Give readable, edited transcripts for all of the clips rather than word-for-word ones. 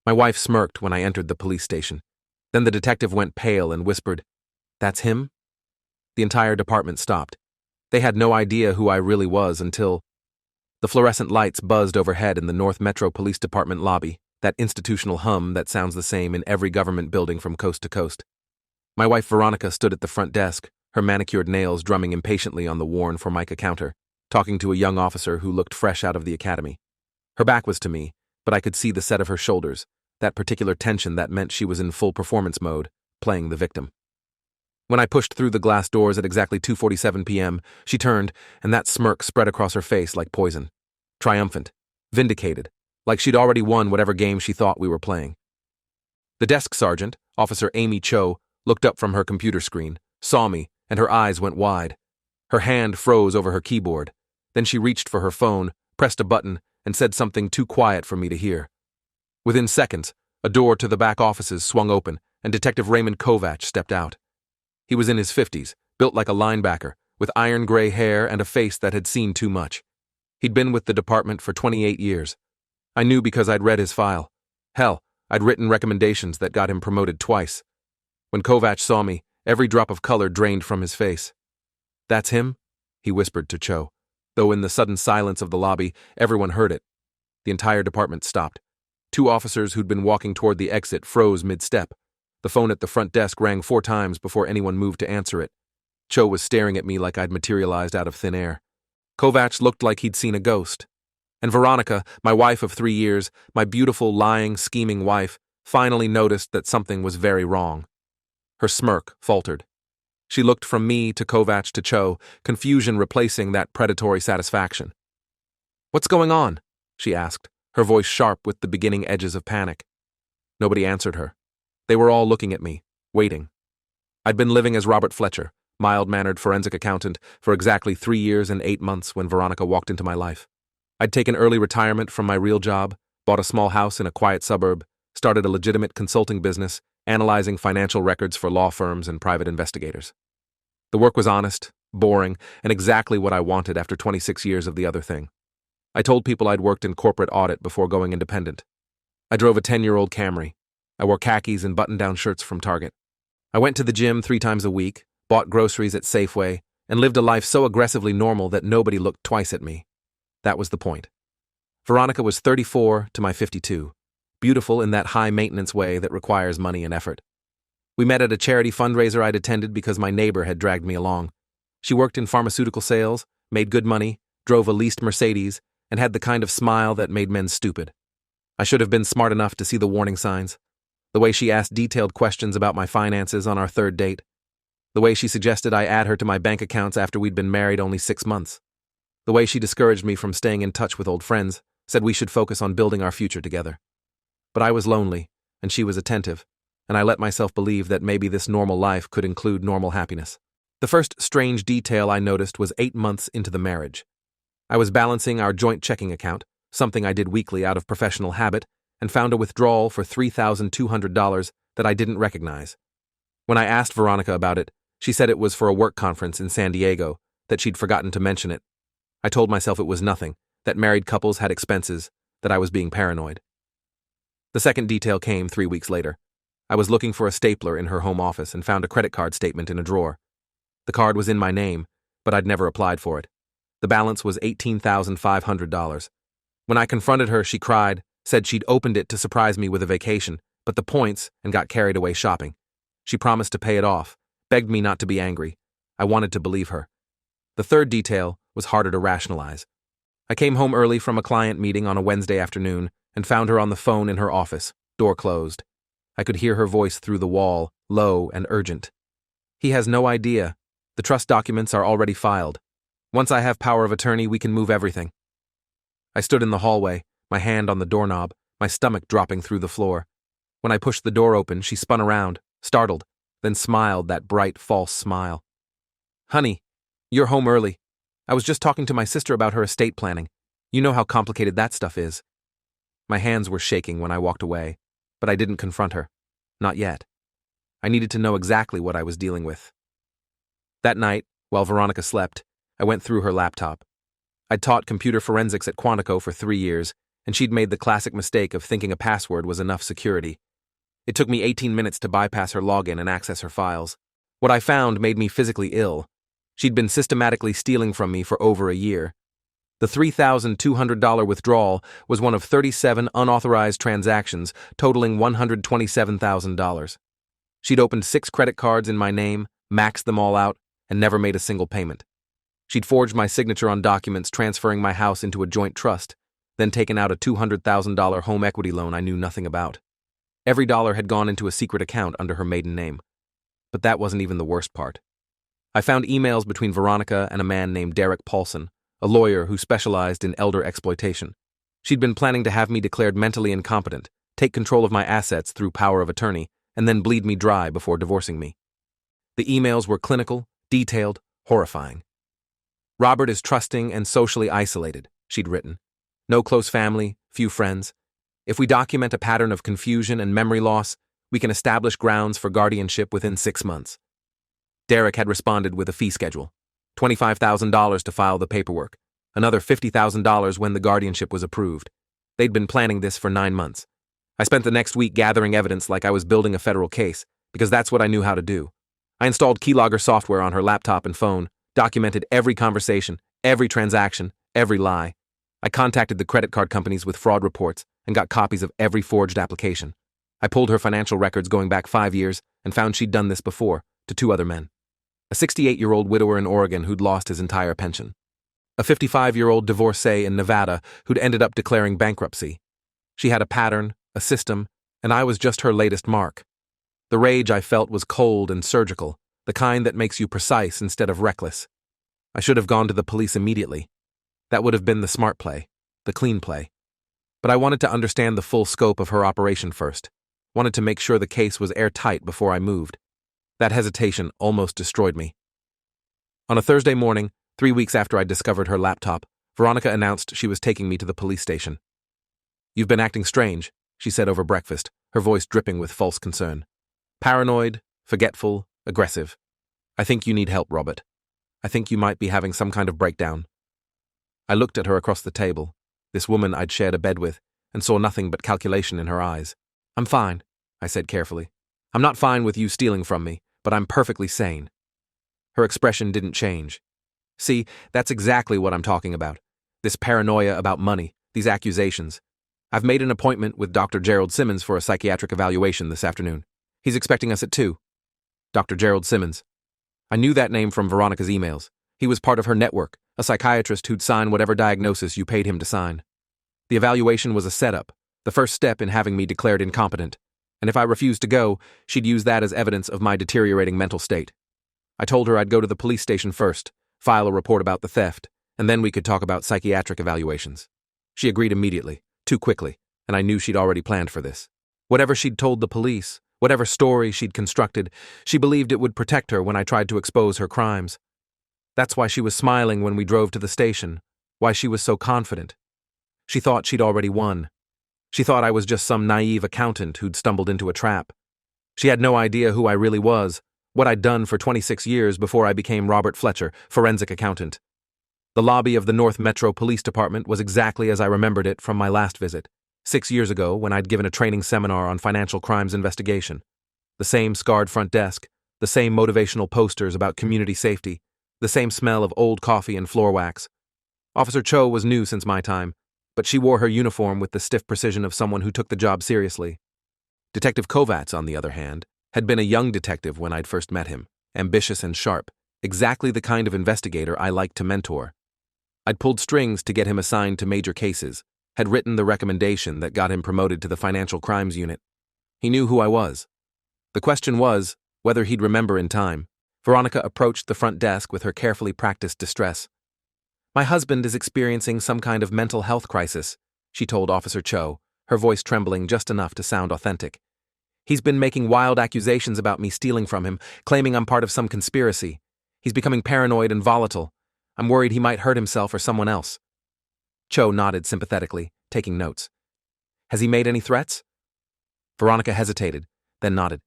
My wife smirked when I entered the police station. Then the detective went pale and whispered, "That's him?" The entire department stopped. They had no idea who I really was until the fluorescent lights buzzed overhead in the North Metro Police Department lobby, that institutional hum that sounds the same in every government building from coast to coast. My wife Veronica stood at the front desk, her manicured nails drumming impatiently on the worn Formica counter, talking to a young officer who looked fresh out of the academy. Her back was to me, but I could see the set of her shoulders, that particular tension that meant she was in full performance mode, playing the victim. When I pushed through the glass doors at exactly 2:47 p.m., she turned, and that smirk spread across her face like poison. Triumphant, vindicated, like she'd already won whatever game she thought we were playing. The desk sergeant, Officer Amy Cho, looked up from her computer screen, saw me, and her eyes went wide. Her hand froze over her keyboard. Then she reached for her phone, pressed a button, and said something too quiet for me to hear. Within seconds, a door to the back offices swung open, and Detective Raymond Kovach stepped out. He was in his 50s, built like a linebacker, with iron gray hair and a face that had seen too much. He'd been with the department for 28 years. I knew because I'd read his file. Hell, I'd written recommendations that got him promoted twice. When Kovach saw me, every drop of color drained from his face. "That's him?" he whispered to Cho, though in the sudden silence of the lobby, everyone heard it. The entire department stopped. Two officers who'd been walking toward the exit froze mid-step. The phone at the front desk rang 4 times before anyone moved to answer it. Cho was staring at me like I'd materialized out of thin air. Kovach looked like he'd seen a ghost. And Veronica, my wife of 3 years, my beautiful, lying, scheming wife, finally noticed that something was very wrong. Her smirk faltered. She looked from me to Kovach to Cho, confusion replacing that predatory satisfaction. "What's going on?" she asked, her voice sharp with the beginning edges of panic. Nobody answered her. They were all looking at me, waiting. I'd been living as Robert Fletcher, mild-mannered forensic accountant, for exactly 3 years and 8 months when Veronica walked into my life. I'd taken early retirement from my real job, bought a small house in a quiet suburb, started a legitimate consulting business, analyzing financial records for law firms and private investigators. The work was honest, boring, and exactly what I wanted after 26 years of the other thing. I told people I'd worked in corporate audit before going independent. I drove a 10-year-old Camry. I wore khakis and button-down shirts from Target. I went to the gym 3 times a week, bought groceries at Safeway, and lived a life so aggressively normal that nobody looked twice at me. That was the point. Veronica was 34 to my 52, beautiful in that high-maintenance way that requires money and effort. We met at a charity fundraiser I'd attended because my neighbor had dragged me along. She worked in pharmaceutical sales, made good money, drove a leased Mercedes, and had the kind of smile that made men stupid. I should have been smart enough to see the warning signs. The way she asked detailed questions about my finances on our 3rd date. The way she suggested I add her to my bank accounts after we'd been married only 6 months. The way she discouraged me from staying in touch with old friends, said we should focus on building our future together. But I was lonely, and she was attentive, and I let myself believe that maybe this normal life could include normal happiness. The first strange detail I noticed was 8 months into the marriage. I was balancing our joint checking account, something I did weekly out of professional habit, and found a withdrawal for $3,200 that I didn't recognize. When I asked Veronica about it, she said it was for a work conference in San Diego, that she'd forgotten to mention it. I told myself it was nothing, that married couples had expenses, that I was being paranoid. The second detail came 3 weeks later. I was looking for a stapler in her home office and found a credit card statement in a drawer. The card was in my name, but I'd never applied for it. The balance was $18,500. When I confronted her, she cried, said she'd opened it to surprise me with a vacation, but the points, and got carried away shopping. She promised to pay it off, begged me not to be angry. I wanted to believe her. The third detail was harder to rationalize. I came home early from a client meeting on a Wednesday afternoon and found her on the phone in her office, door closed. I could hear her voice through the wall, low and urgent. "He has no idea. The trust documents are already filed. Once I have power of attorney, we can move everything." I stood in the hallway, my hand on the doorknob, my stomach dropping through the floor. When I pushed the door open, she spun around, startled, then smiled that bright, false smile. "Honey, you're home early. I was just talking to my sister about her estate planning. You know how complicated that stuff is." My hands were shaking when I walked away, but I didn't confront her. Not yet. I needed to know exactly what I was dealing with. That night, while Veronica slept, I went through her laptop. I'd taught computer forensics at Quantico for 3 years, and she'd made the classic mistake of thinking a password was enough security. It took me 18 minutes to bypass her login and access her files. What I found made me physically ill. She'd been systematically stealing from me for over a year. The $3,200 withdrawal was one of 37 unauthorized transactions totaling $127,000. She'd opened 6 credit cards in my name, maxed them all out, and never made a single payment. She'd forged my signature on documents transferring my house into a joint trust, then taken out a $200,000 home equity loan I knew nothing about. Every dollar had gone into a secret account under her maiden name. But that wasn't even the worst part. I found emails between Veronica and a man named Derek Paulson, a lawyer who specialized in elder exploitation. She'd been planning to have me declared mentally incompetent, take control of my assets through power of attorney, and then bleed me dry before divorcing me. The emails were clinical, detailed, horrifying. Robert is trusting and socially isolated, she'd written. No close family, few friends. If we document a pattern of confusion and memory loss, we can establish grounds for guardianship within 6 months. Derek had responded with a fee schedule. $25,000 to file the paperwork, another $50,000 when the guardianship was approved. They'd been planning this for 9 months. I spent the next week gathering evidence like I was building a federal case, because that's what I knew how to do. I installed keylogger software on her laptop and phone, documented every conversation, every transaction, every lie. I contacted the credit card companies with fraud reports and got copies of every forged application. I pulled her financial records going back 5 years and found she'd done this before, to 2 other men. A 68-year-old widower in Oregon who'd lost his entire pension. A 55-year-old divorcee in Nevada who'd ended up declaring bankruptcy. She had a pattern, a system, and I was just her latest mark. The rage I felt was cold and surgical, the kind that makes you precise instead of reckless. I should have gone to the police immediately. That would have been the smart play, the clean play. But I wanted to understand the full scope of her operation first, wanted to make sure the case was airtight before I moved. That hesitation almost destroyed me. On a Thursday morning, 3 weeks after I discovered her laptop, Veronica announced she was taking me to the police station. "You've been acting strange," she said over breakfast, her voice dripping with false concern. "Paranoid, forgetful, aggressive. I think you need help, Robert. I think you might be having some kind of breakdown." I looked at her across the table, this woman I'd shared a bed with, and saw nothing but calculation in her eyes. "I'm fine," I said carefully. "I'm not fine with you stealing from me, but I'm perfectly sane." Her expression didn't change. "See, that's exactly what I'm talking about. This paranoia about money, these accusations. I've made an appointment with Dr. Gerald Simmons for a psychiatric evaluation this afternoon. He's expecting us at 2. Dr. Gerald Simmons. I knew that name from Veronica's emails. He was part of her network, a psychiatrist who'd sign whatever diagnosis you paid him to sign. The evaluation was a setup, the first step in having me declared incompetent, and if I refused to go, she'd use that as evidence of my deteriorating mental state. I told her I'd go to the police station first, file a report about the theft, and then we could talk about psychiatric evaluations. She agreed immediately, too quickly, and I knew she'd already planned for this. Whatever she'd told the police, whatever story she'd constructed, she believed it would protect her when I tried to expose her crimes. That's why she was smiling when we drove to the station, why she was so confident. She thought she'd already won. She thought I was just some naive accountant who'd stumbled into a trap. She had no idea who I really was, what I'd done for 26 years before I became Robert Fletcher, forensic accountant. The lobby of the North Metro Police Department was exactly as I remembered it from my last visit, 6 years ago when I'd given a training seminar on financial crimes investigation. The same scarred front desk, the same motivational posters about community safety, the same smell of old coffee and floor wax. Officer Cho was new since my time, but she wore her uniform with the stiff precision of someone who took the job seriously. Detective Kovacs, on the other hand, had been a young detective when I'd first met him, ambitious and sharp, exactly the kind of investigator I liked to mentor. I'd pulled strings to get him assigned to major cases, had written the recommendation that got him promoted to the financial crimes unit. He knew who I was. The question was whether he'd remember in time. Veronica approached the front desk with her carefully practiced distress. "My husband is experiencing some kind of mental health crisis," she told Officer Cho, her voice trembling just enough to sound authentic. "He's been making wild accusations about me stealing from him, claiming I'm part of some conspiracy. He's becoming paranoid and volatile. I'm worried he might hurt himself or someone else." Cho nodded sympathetically, taking notes. "Has he made any threats?" Veronica hesitated, then nodded.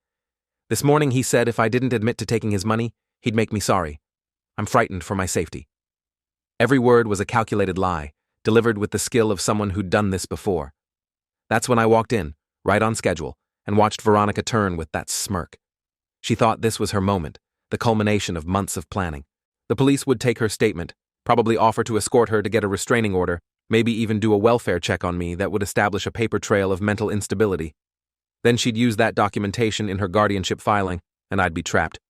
"This morning he said if I didn't admit to taking his money, he'd make me sorry. I'm frightened for my safety." Every word was a calculated lie, delivered with the skill of someone who'd done this before. That's when I walked in, right on schedule, and watched Veronica turn with that smirk. She thought this was her moment, the culmination of months of planning. The police would take her statement, probably offer to escort her to get a restraining order, maybe even do a welfare check on me that would establish a paper trail of mental instability. Then she'd use that documentation in her guardianship filing, and I'd be trapped.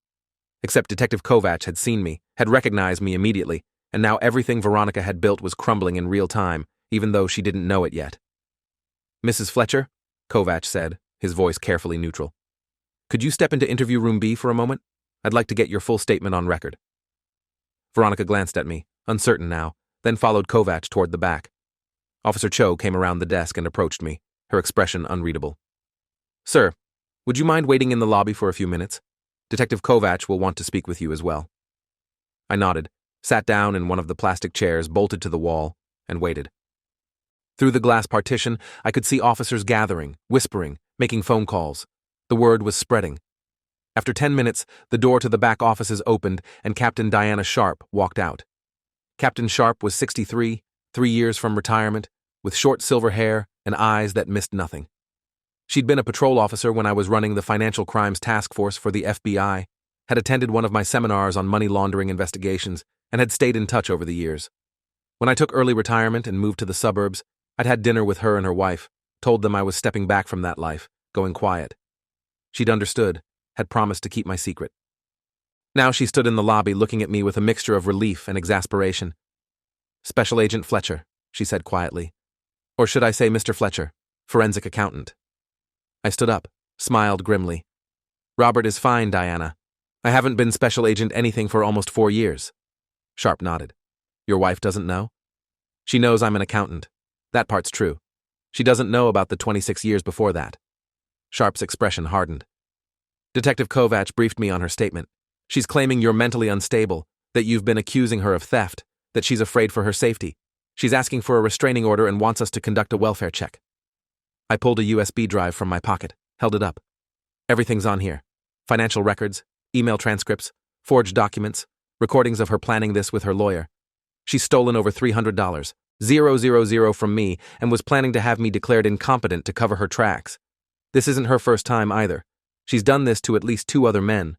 Except Detective Kovac had seen me, had recognized me immediately, and now everything Veronica had built was crumbling in real time, even though she didn't know it yet. "Mrs. Fletcher," Kovac said, his voice carefully neutral. "Could you step into interview room B for a moment? I'd like to get your full statement on record." Veronica glanced at me, uncertain now, then followed Kovac toward the back. Officer Cho came around the desk and approached me, her expression unreadable. "Sir, would you mind waiting in the lobby for a few minutes? Detective Kovac will want to speak with you as well." I nodded, sat down in one of the plastic chairs bolted to the wall, and waited. Through the glass partition, I could see officers gathering, whispering, making phone calls. The word was spreading. After 10 minutes, the door to the back offices opened and Captain Diana Sharp walked out. Captain Sharp was 63, 3 years from retirement, with short silver hair and eyes that missed nothing. She'd been a patrol officer when I was running the Financial Crimes Task Force for the FBI, had attended one of my seminars on money laundering investigations, and had stayed in touch over the years. When I took early retirement and moved to the suburbs, I'd had dinner with her and her wife, told them I was stepping back from that life, going quiet. She'd understood, had promised to keep my secret. Now she stood in the lobby looking at me with a mixture of relief and exasperation. "Special Agent Fletcher," she said quietly. "Or should I say Mr. Fletcher, forensic accountant." I stood up, smiled grimly. "Robert is fine, Diana. I haven't been Special Agent anything for almost 4 years." Sharp nodded. "Your wife doesn't know?" "She knows I'm an accountant. That part's true. She doesn't know about the 26 years before that." Sharp's expression hardened. "Detective Kovac briefed me on her statement. She's claiming you're mentally unstable, that you've been accusing her of theft, that she's afraid for her safety. She's asking for a restraining order and wants us to conduct a welfare check." I pulled a USB drive from my pocket, held it up. "Everything's on here. Financial records, email transcripts, forged documents, recordings of her planning this with her lawyer. She's stolen over $300, 000 from me, and was planning to have me declared incompetent to cover her tracks. This isn't her first time either. She's done this to at least 2 other men."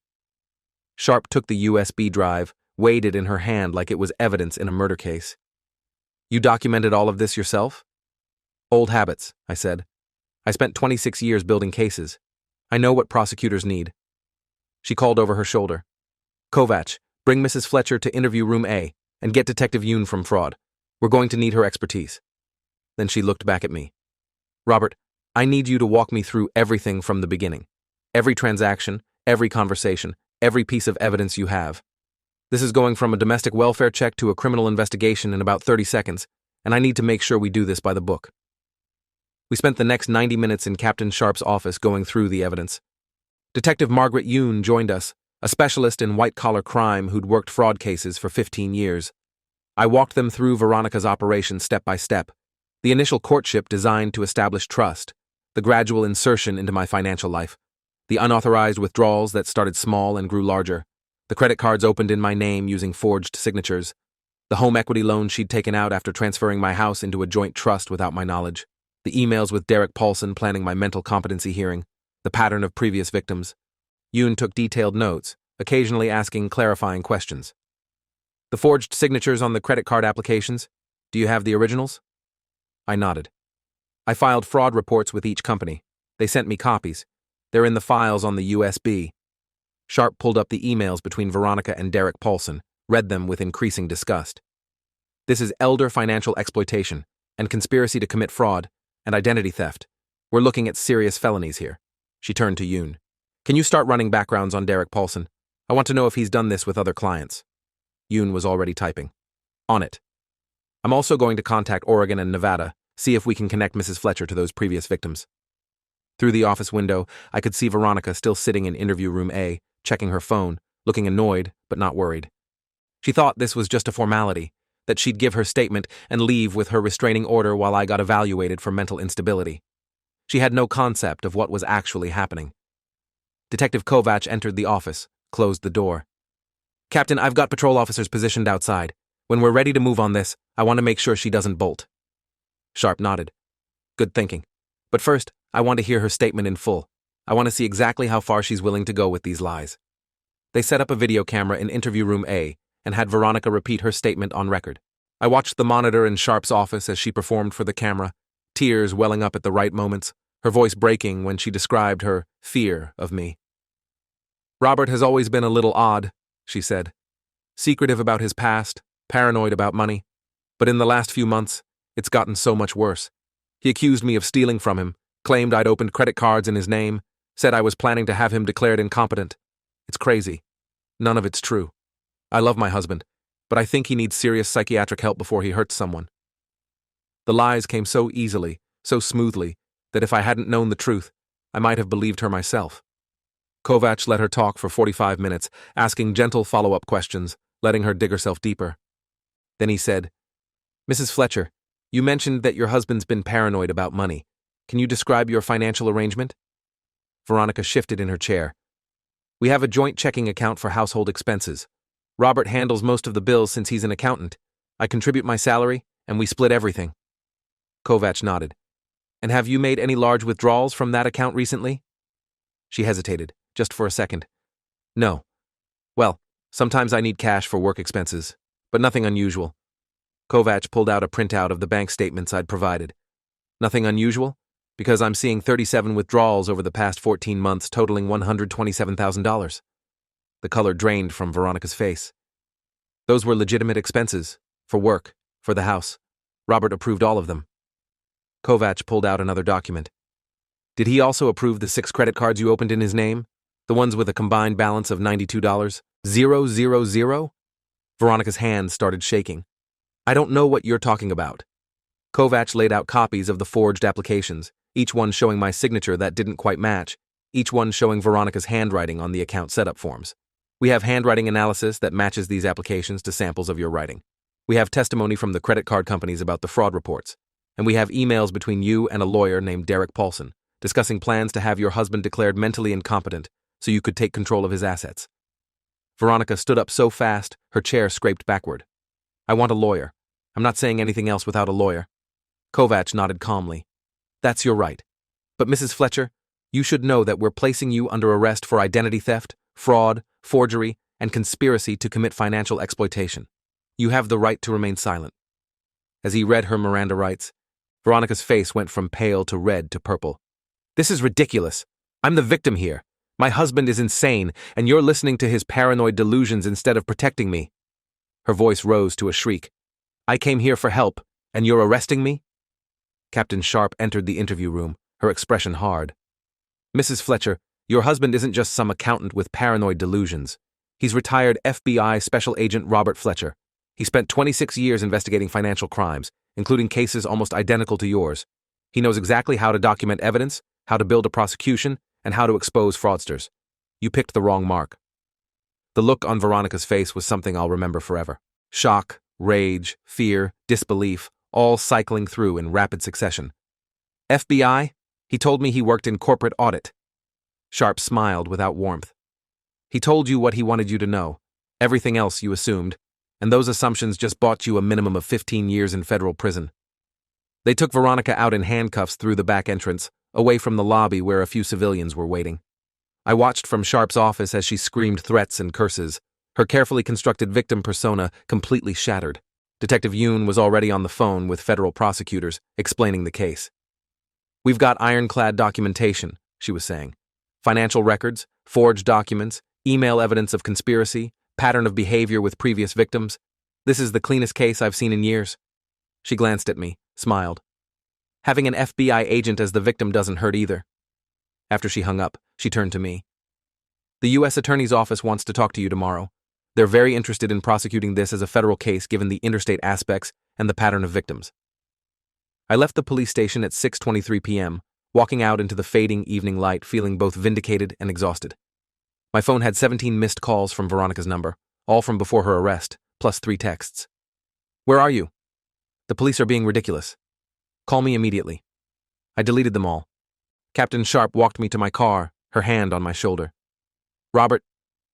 Sharp took the USB drive, weighed it in her hand like it was evidence in a murder case. "You documented all of this yourself?" "Old habits," I said. "I spent 26 years building cases. I know what prosecutors need." She called over her shoulder. "Kovac, bring Mrs. Fletcher to interview room A and get Detective Yoon from fraud. We're going to need her expertise." Then she looked back at me. "Robert, I need you to walk me through everything from the beginning. Every transaction, every conversation, every piece of evidence you have. This is going from a domestic welfare check to a criminal investigation in about 30 seconds, and I need to make sure we do this by the book." We spent the next 90 minutes in Captain Sharp's office going through the evidence. Detective Margaret Yoon joined us, a specialist in white-collar crime who'd worked fraud cases for 15 years. I walked them through Veronica's operation step by step, the initial courtship designed to establish trust, the gradual insertion into my financial life, the unauthorized withdrawals that started small and grew larger, the credit cards opened in my name using forged signatures, the home equity loan she'd taken out after transferring my house into a joint trust without my knowledge, the emails with Derek Paulson planning my mental competency hearing, the pattern of previous victims. Yoon took detailed notes, occasionally asking clarifying questions. "The forged signatures on the credit card applications, do you have the originals?" I nodded. "I filed fraud reports with each company. They sent me copies. They're in the files on the USB." Sharp pulled up the emails between Veronica and Derek Paulson, read them with increasing disgust. "This is elder financial exploitation, and conspiracy to commit fraud, and identity theft. We're looking at serious felonies here." She turned to Yoon. "Can you start running backgrounds on Derek Paulson? I want to know if he's done this with other clients." Yoon was already typing. "On it. I'm also going to contact Oregon and Nevada, see if we can connect Mrs. Fletcher to those previous victims." Through the office window, I could see Veronica still sitting in interview room A, checking her phone, looking annoyed but not worried. She thought this was just a formality, that she'd give her statement and leave with her restraining order while I got evaluated for mental instability. She had no concept of what was actually happening. Detective Kovac entered the office, closed the door. "Captain, I've got patrol officers positioned outside. When we're ready to move on this, I want to make sure she doesn't bolt. Sharp nodded. Good thinking. But first, I want to hear her statement in full. I want to see exactly how far she's willing to go with these lies. They set up a video camera in interview room A and had Veronica repeat her statement on record. I watched the monitor in Sharp's office as she performed for the camera, tears welling up at the right moments, her voice breaking when she described her fear of me. Robert has always been a little odd, she said. Secretive about his past, paranoid about money. But in the last few months, it's gotten so much worse. He accused me of stealing from him, claimed I'd opened credit cards in his name, said I was planning to have him declared incompetent. It's crazy. None of it's true. I love my husband, but I think he needs serious psychiatric help before he hurts someone. The lies came so easily, so smoothly, that if I hadn't known the truth, I might have believed her myself. Kovacs let her talk for 45 minutes, asking gentle follow-up questions, letting her dig herself deeper. Then he said, Mrs. Fletcher, you mentioned that your husband's been paranoid about money. Can you describe your financial arrangement? Veronica shifted in her chair. We have a joint checking account for household expenses. Robert handles most of the bills since he's an accountant. I contribute my salary, and we split everything. Kovacs nodded. And have you made any large withdrawals from that account recently? She hesitated, just for a second. No. Well, sometimes I need cash for work expenses, but nothing unusual. Kovacs pulled out a printout of the bank statements I'd provided. Nothing unusual? Because I'm seeing 37 withdrawals over the past 14 months totaling $127,000. The color drained from Veronica's face. Those were legitimate expenses, for work, for the house. Robert approved all of them. Kovacs pulled out another document. Did he also approve the 6 credit cards you opened in his name? The ones with a combined balance of $92,000? Veronica's hands started shaking. I don't know what you're talking about. Kovacs laid out copies of the forged applications, each one showing my signature that didn't quite match, each one showing Veronica's handwriting on the account setup forms. We have handwriting analysis that matches these applications to samples of your writing. We have testimony from the credit card companies about the fraud reports. And we have emails between you and a lawyer named Derek Paulson, discussing plans to have your husband declared mentally incompetent so you could take control of his assets. Veronica stood up so fast, her chair scraped backward. I want a lawyer. I'm not saying anything else without a lawyer. Kovacs nodded calmly. That's your right. But Mrs. Fletcher, you should know that we're placing you under arrest for identity theft, fraud, forgery, and conspiracy to commit financial exploitation. You have the right to remain silent. As he read her Miranda rights, Veronica's face went from pale to red to purple. This is ridiculous. I'm the victim here. My husband is insane, and you're listening to his paranoid delusions instead of protecting me. Her voice rose to a shriek. I came here for help, and you're arresting me? Captain Sharp entered the interview room, her expression hard. Mrs. Fletcher, your husband isn't just some accountant with paranoid delusions. He's retired FBI Special Agent Robert Fletcher. He spent 26 years investigating financial crimes, including cases almost identical to yours. He knows exactly how to document evidence, how to build a prosecution, and how to expose fraudsters. You picked the wrong mark. The look on Veronica's face was something I'll remember forever. Shock, rage, fear, disbelief, all cycling through in rapid succession. FBI? He told me he worked in corporate audit. Sharp smiled without warmth. He told you what he wanted you to know. Everything else you assumed, and those assumptions just bought you a minimum of 15 years in federal prison. They took Veronica out in handcuffs through the back entrance, away from the lobby where a few civilians were waiting. I watched from Sharp's office as she screamed threats and curses, her carefully constructed victim persona completely shattered. Detective Yoon was already on the phone with federal prosecutors, explaining the case. We've got ironclad documentation, she was saying. Financial records, forged documents, email evidence of conspiracy, pattern of behavior with previous victims. This is the cleanest case I've seen in years. She glanced at me, smiled. Having an FBI agent as the victim doesn't hurt either. After she hung up, she turned to me. The U.S. Attorney's Office wants to talk to you tomorrow. They're very interested in prosecuting this as a federal case given the interstate aspects and the pattern of victims. I left the police station at 6:23 p.m., walking out into the fading evening light feeling both vindicated and exhausted. My phone had 17 missed calls from Veronica's number, all from before her arrest, plus 3 texts. Where are you? The police are being ridiculous. Call me immediately. I deleted them all. Captain Sharp walked me to my car, her hand on my shoulder. Robert,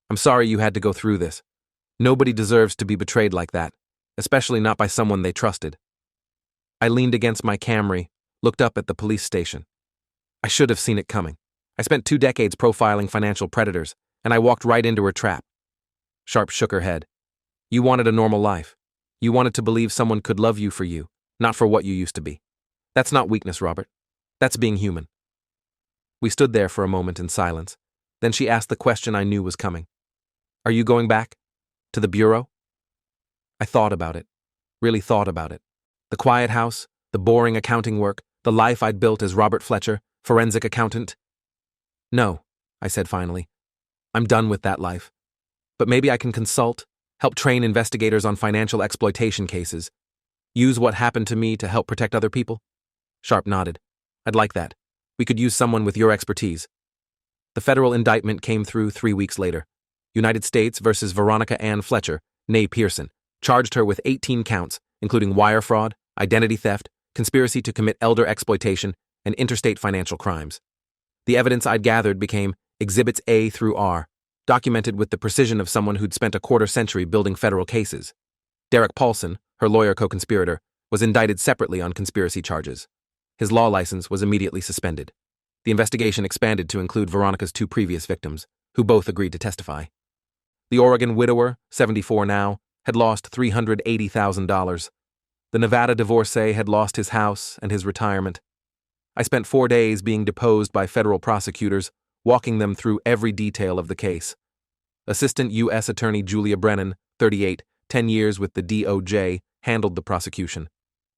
I'm sorry you had to go through this. Nobody deserves to be betrayed like that. especially not by someone they trusted. I leaned against my Camry, looked up at the police station. I should have seen it coming. I spent 2 decades profiling financial predators, and I walked right into her trap. Sharp shook her head. You wanted a normal life. You wanted to believe someone could love you for you, not for what you used to be. That's not weakness, Robert. That's being human. We stood there for a moment in silence. Then she asked the question I knew was coming. Are you going back? To the bureau? I thought about it. Really thought about it. The quiet house, the boring accounting work, the life I'd built as Robert Fletcher, forensic accountant. No, I said finally. I'm done with that life. But maybe I can consult, help train investigators on financial exploitation cases, use what happened to me to help protect other people. Sharp nodded. I'd like that. We could use someone with your expertise. The federal indictment came through 3 weeks later. United States versus Veronica Ann Fletcher, née Pearson, charged her with 18 counts, including wire fraud, identity theft, conspiracy to commit elder exploitation, and interstate financial crimes. The evidence I'd gathered became Exhibits A through R, documented with the precision of someone who'd spent a quarter-century building federal cases. Derek Paulson, her lawyer co-conspirator, was indicted separately on conspiracy charges. His law license was immediately suspended. The investigation expanded to include Veronica's 2 previous victims, who both agreed to testify. The Oregon widower, 74 now, had lost $380,000. The Nevada divorcee had lost his house and his retirement. I spent 4 days being deposed by federal prosecutors, walking them through every detail of the case. Assistant U.S. Attorney Julia Brennan, 38, 10 years with the DOJ, handled the prosecution.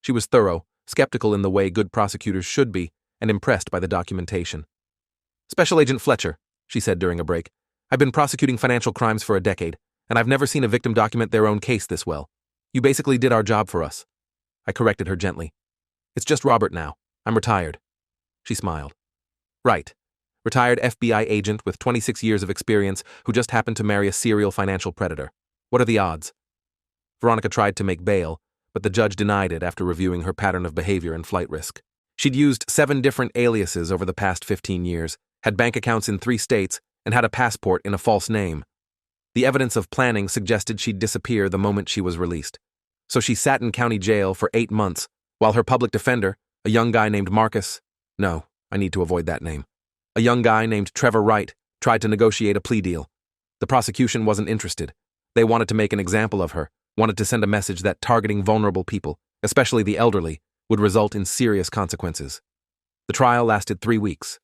She was thorough, skeptical in the way good prosecutors should be, and impressed by the documentation. Special Agent Fletcher, she said during a break, I've been prosecuting financial crimes for a decade, and I've never seen a victim document their own case this well. You basically did our job for us. I corrected her gently. It's just Robert now. I'm retired. She smiled. Right. Retired FBI agent with 26 years of experience who just happened to marry a serial financial predator. What are the odds? Veronica tried to make bail, but the judge denied it after reviewing her pattern of behavior and flight risk. She'd used 7 different aliases over the past 15 years, had bank accounts in 3 states, and had a passport in a false name. The evidence of planning suggested she'd disappear the moment she was released. So she sat in county jail for 8 months, while her public defender, a young guy named I need to avoid that name. A young guy named Trevor Wright tried to negotiate a plea deal. The prosecution wasn't interested. They wanted to make an example of her, wanted to send a message that targeting vulnerable people, especially the elderly, would result in serious consequences. The trial lasted 3 weeks.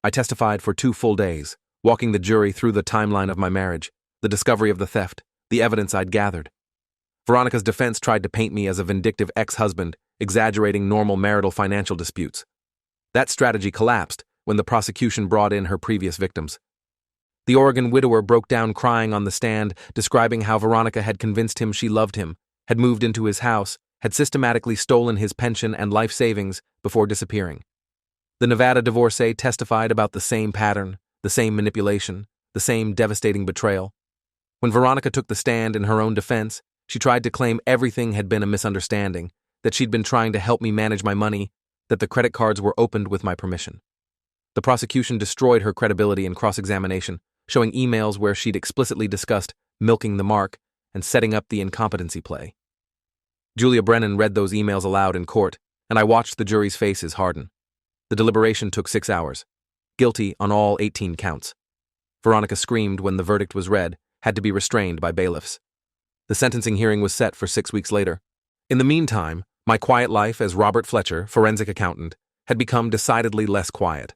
I testified for 2 full days, walking the jury through the timeline of my marriage, the discovery of the theft, the evidence I'd gathered. Veronica's defense tried to paint me as a vindictive ex-husband, exaggerating normal marital financial disputes. That strategy collapsed when the prosecution brought in her previous victims. The Oregon widower broke down crying on the stand, describing how Veronica had convinced him she loved him, had moved into his house, had systematically stolen his pension and life savings before disappearing. The Nevada divorcee testified about the same pattern, the same manipulation, the same devastating betrayal. When Veronica took the stand in her own defense, she tried to claim everything had been a misunderstanding, that she'd been trying to help me manage my money, that the credit cards were opened with my permission. The prosecution destroyed her credibility in cross-examination, showing emails where she'd explicitly discussed milking the mark and setting up the incompetency play. Julia Brennan read those emails aloud in court, and I watched the jury's faces harden. The deliberation took 6 hours. Guilty on all 18 counts. Veronica screamed when the verdict was read, had to be restrained by bailiffs. The sentencing hearing was set for 6 weeks later. In the meantime, my quiet life as Robert Fletcher, forensic accountant, had become decidedly less quiet.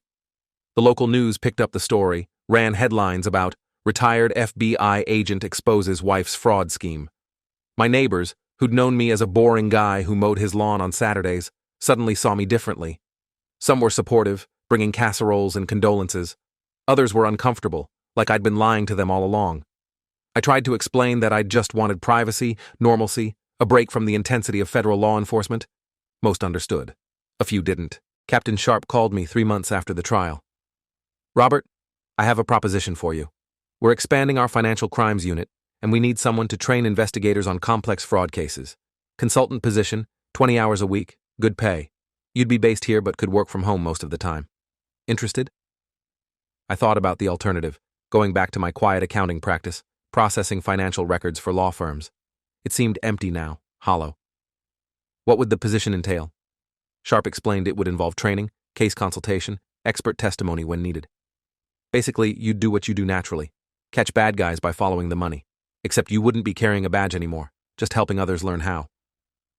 The local news picked up the story, ran headlines about retired FBI agent exposes wife's fraud scheme. My neighbors, who'd known me as a boring guy who mowed his lawn on Saturdays, suddenly saw me differently. Some were supportive, bringing casseroles and condolences. Others were uncomfortable, like I'd been lying to them all along. I tried to explain that I'd just wanted privacy, normalcy, a break from the intensity of federal law enforcement. Most understood. A few didn't. Captain Sharp called me 3 months after the trial. Robert, I have a proposition for you. We're expanding our financial crimes unit, and we need someone to train investigators on complex fraud cases. Consultant position, 20 hours a week, good pay. You'd be based here but could work from home most of the time. Interested? I thought about the alternative, going back to my quiet accounting practice, processing financial records for law firms. It seemed empty now, hollow. What would the position entail? Sharp explained it would involve training, case consultation, expert testimony when needed. Basically, you'd do what you do naturally. Catch bad guys by following the money. Except you wouldn't be carrying a badge anymore, just helping others learn how.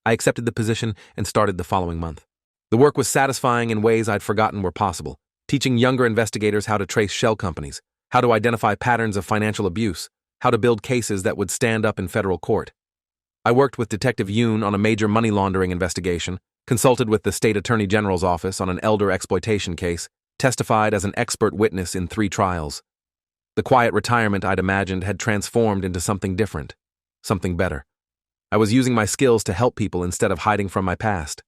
I accepted the position and started the following month. The work was satisfying in ways I'd forgotten were possible, teaching younger investigators how to trace shell companies, how to identify patterns of financial abuse, how to build cases that would stand up in federal court. I worked with Detective Yoon on a major money laundering investigation, consulted with the State Attorney General's office on an elder exploitation case, testified as an expert witness in 3 trials. The quiet retirement I'd imagined had transformed into something different, something better. I was using my skills to help people instead of hiding from my past.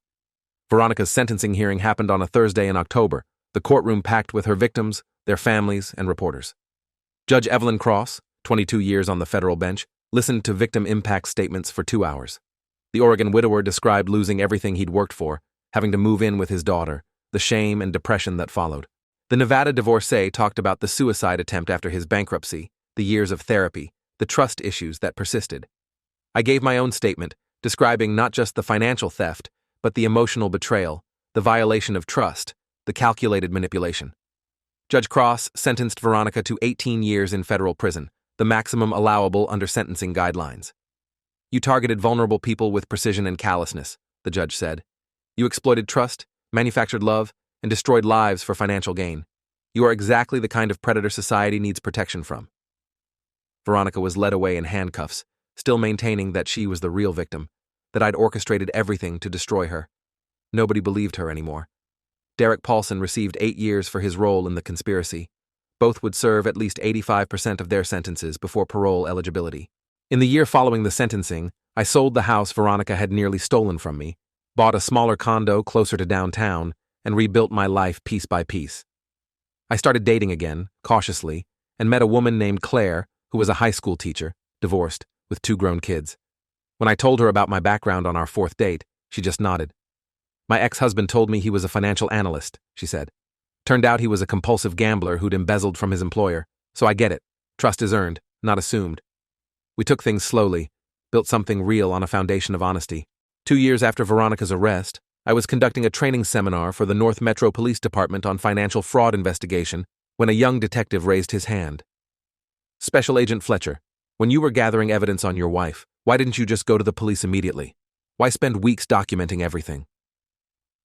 Veronica's sentencing hearing happened on a Thursday in October, the courtroom packed with her victims, their families, and reporters. Judge Evelyn Cross, 22 years on the federal bench, listened to victim impact statements for 2 hours. The Oregon widower described losing everything he'd worked for, having to move in with his daughter, the shame and depression that followed. The Nevada divorcee talked about the suicide attempt after his bankruptcy, the years of therapy, the trust issues that persisted. I gave my own statement, describing not just the financial theft, but the emotional betrayal, the violation of trust, the calculated manipulation. Judge Cross sentenced Veronica to 18 years in federal prison, the maximum allowable under sentencing guidelines. You targeted vulnerable people with precision and callousness, the judge said. You exploited trust, manufactured love, and destroyed lives for financial gain. You are exactly the kind of predator society needs protection from. Veronica was led away in handcuffs, still maintaining that she was the real victim, that I'd orchestrated everything to destroy her. Nobody believed her anymore. Derek Paulson received 8 years for his role in the conspiracy. Both would serve at least 85% of their sentences before parole eligibility. In the year following the sentencing, I sold the house Veronica had nearly stolen from me, bought a smaller condo closer to downtown, and rebuilt my life piece by piece. I started dating again, cautiously, and met a woman named Claire, who was a high school teacher, divorced, with 2 grown kids. When I told her about my background on our 4th date, she just nodded. My ex-husband told me he was a financial analyst, she said. Turned out he was a compulsive gambler who'd embezzled from his employer, so I get it. Trust is earned, not assumed. We took things slowly, built something real on a foundation of honesty. 2 years after Veronica's arrest, I was conducting a training seminar for the North Metro Police Department on financial fraud investigation when a young detective raised his hand. Special Agent Fletcher, when you were gathering evidence on your wife, why didn't you just go to the police immediately? Why spend weeks documenting everything?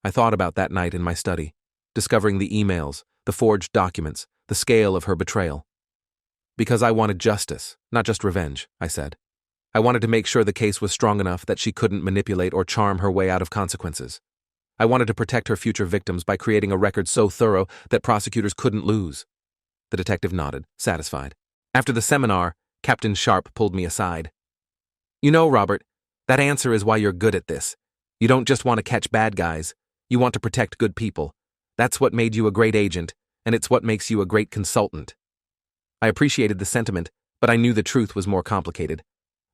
I thought about that night in my study, discovering the emails, the forged documents, the scale of her betrayal. Because I wanted justice, not just revenge, I said. I wanted to make sure the case was strong enough that she couldn't manipulate or charm her way out of consequences. I wanted to protect her future victims by creating a record so thorough that prosecutors couldn't lose. The detective nodded, satisfied. After the seminar, Captain Sharp pulled me aside. You know, Robert, that answer is why you're good at this. You don't just want to catch bad guys. You want to protect good people. That's what made you a great agent, and it's what makes you a great consultant. I appreciated the sentiment, but I knew the truth was more complicated.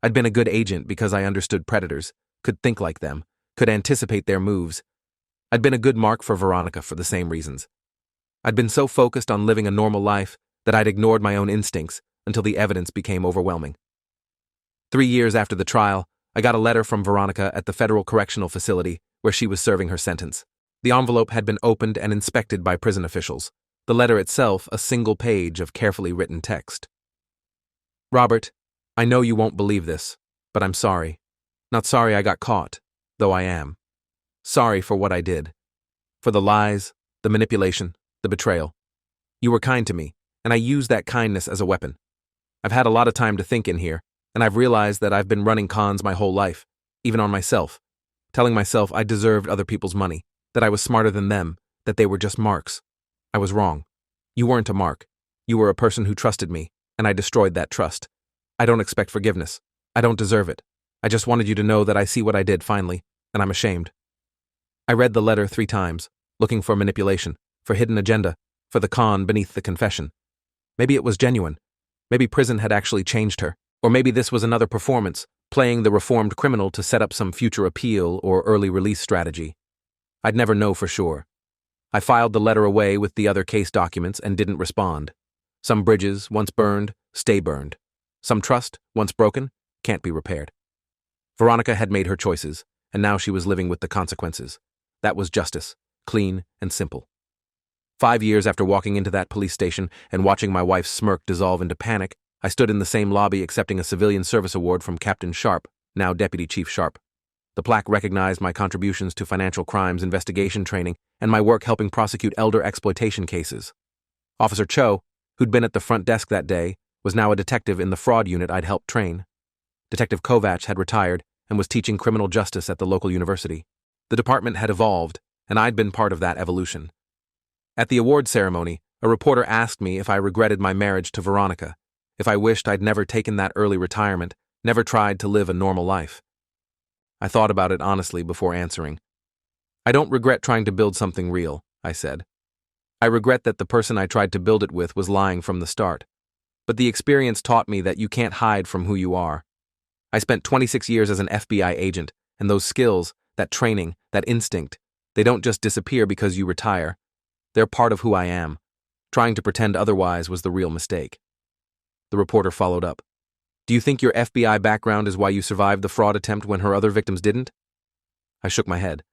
I'd been a good agent because I understood predators, could think like them, could anticipate their moves. I'd been a good mark for Veronica for the same reasons. I'd been so focused on living a normal life that I'd ignored my own instincts until the evidence became overwhelming. 3 years after the trial, I got a letter from Veronica at the Federal Correctional Facility where she was serving her sentence. The envelope had been opened and inspected by prison officials. The letter itself a single page of carefully written text. Robert, I know you won't believe this, but I'm sorry. Not sorry I got caught, though I am. Sorry for what I did. For the lies, the manipulation, the betrayal. You were kind to me, and I used that kindness as a weapon. I've had a lot of time to think in here, and I've realized that I've been running cons my whole life, even on myself, telling myself I deserved other people's money, that I was smarter than them, that they were just marks. I was wrong. You weren't a mark. You were a person who trusted me, and I destroyed that trust. I don't expect forgiveness. I don't deserve it. I just wanted you to know that I see what I did finally, and I'm ashamed. I read the letter 3 times, looking for manipulation, for hidden agenda, for the con beneath the confession. Maybe it was genuine. Maybe prison had actually changed her. Or maybe this was another performance, playing the reformed criminal to set up some future appeal or early release strategy. I'd never know for sure. I filed the letter away with the other case documents and didn't respond. Some bridges, once burned, stay burned. Some trust, once broken, can't be repaired. Veronica had made her choices, and now she was living with the consequences. That was justice, clean and simple. 5 years after walking into that police station and watching my wife's smirk dissolve into panic, I stood in the same lobby accepting a civilian service award from Captain Sharp, now Deputy Chief Sharp. The plaque recognized my contributions to financial crimes investigation training and my work helping prosecute elder exploitation cases. Officer Cho, who'd been at the front desk that day, was now a detective in the fraud unit I'd helped train. Detective Kovacs had retired and was teaching criminal justice at the local university. The department had evolved, and I'd been part of that evolution. At the award ceremony, a reporter asked me if I regretted my marriage to Veronica, if I wished I'd never taken that early retirement, never tried to live a normal life. I thought about it honestly before answering. I don't regret trying to build something real, I said. I regret that the person I tried to build it with was lying from the start. But the experience taught me that you can't hide from who you are. I spent 26 years as an FBI agent, and those skills, that training, that instinct, they don't just disappear because you retire. They're part of who I am. Trying to pretend otherwise was the real mistake. The reporter followed up. Do you think your FBI background is why you survived the fraud attempt when her other victims didn't? I shook my head.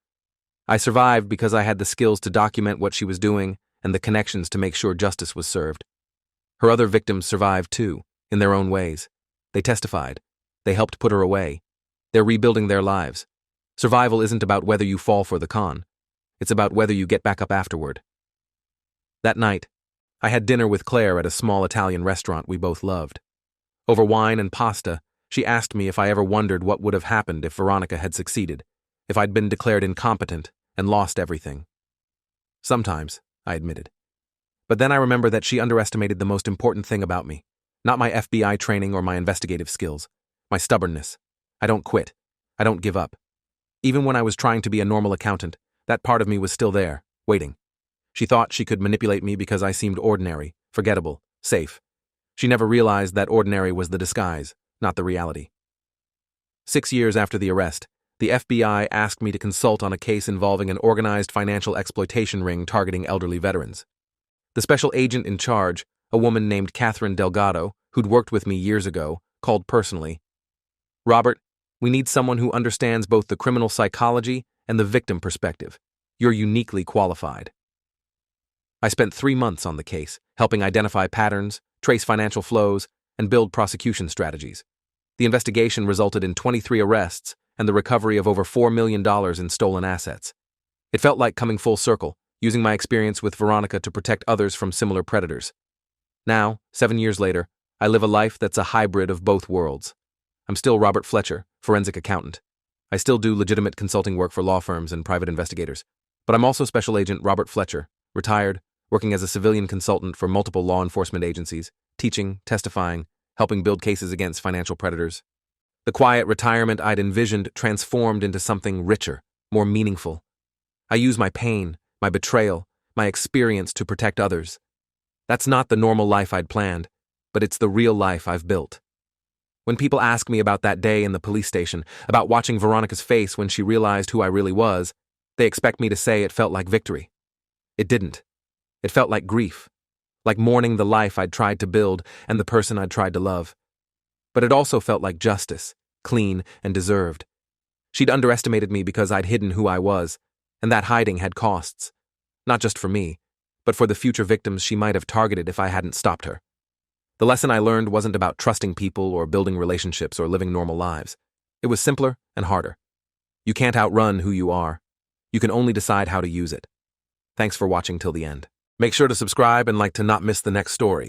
I survived because I had the skills to document what she was doing and the connections to make sure justice was served. Her other victims survived too, in their own ways. They testified. They helped put her away. They're rebuilding their lives. Survival isn't about whether you fall for the con. It's about whether you get back up afterward. That night, I had dinner with Claire at a small Italian restaurant we both loved. Over wine and pasta, she asked me if I ever wondered what would have happened if Veronica had succeeded, if I'd been declared incompetent and lost everything. Sometimes, I admitted. But then I remember that she underestimated the most important thing about me, not my FBI training or my investigative skills, my stubbornness. I don't quit. I don't give up. Even when I was trying to be a normal accountant, that part of me was still there, waiting. She thought she could manipulate me because I seemed ordinary, forgettable, safe. She never realized that ordinary was the disguise, not the reality. 6 years after the arrest, the FBI asked me to consult on a case involving an organized financial exploitation ring targeting elderly veterans. The special agent in charge, a woman named Catherine Delgado, who'd worked with me years ago, called personally. Robert, we need someone who understands both the criminal psychology and the victim perspective. You're uniquely qualified. I spent 3 months on the case, helping identify patterns, trace financial flows, and build prosecution strategies. The investigation resulted in 23 arrests and the recovery of over $4 million in stolen assets. It felt like coming full circle, using my experience with Veronica to protect others from similar predators. Now, 7 years later, I live a life that's a hybrid of both worlds. I'm still Robert Fletcher, forensic accountant. I still do legitimate consulting work for law firms and private investigators. But I'm also Special Agent Robert Fletcher, retired, working as a civilian consultant for multiple law enforcement agencies, teaching, testifying, helping build cases against financial predators. The quiet retirement I'd envisioned transformed into something richer, more meaningful. I use my pain, my betrayal, my experience to protect others. That's not the normal life I'd planned, but it's the real life I've built. When people ask me about that day in the police station, about watching Veronica's face when she realized who I really was, they expect me to say it felt like victory. It didn't. It felt like grief, like mourning the life I'd tried to build and the person I'd tried to love. But it also felt like justice, clean and deserved. She'd underestimated me because I'd hidden who I was, and that hiding had costs. Not just for me, but for the future victims she might have targeted if I hadn't stopped her. The lesson I learned wasn't about trusting people or building relationships or living normal lives. It was simpler and harder. You can't outrun who you are. You can only decide how to use it. Thanks for watching till the end. Make sure to subscribe and like to not miss the next story.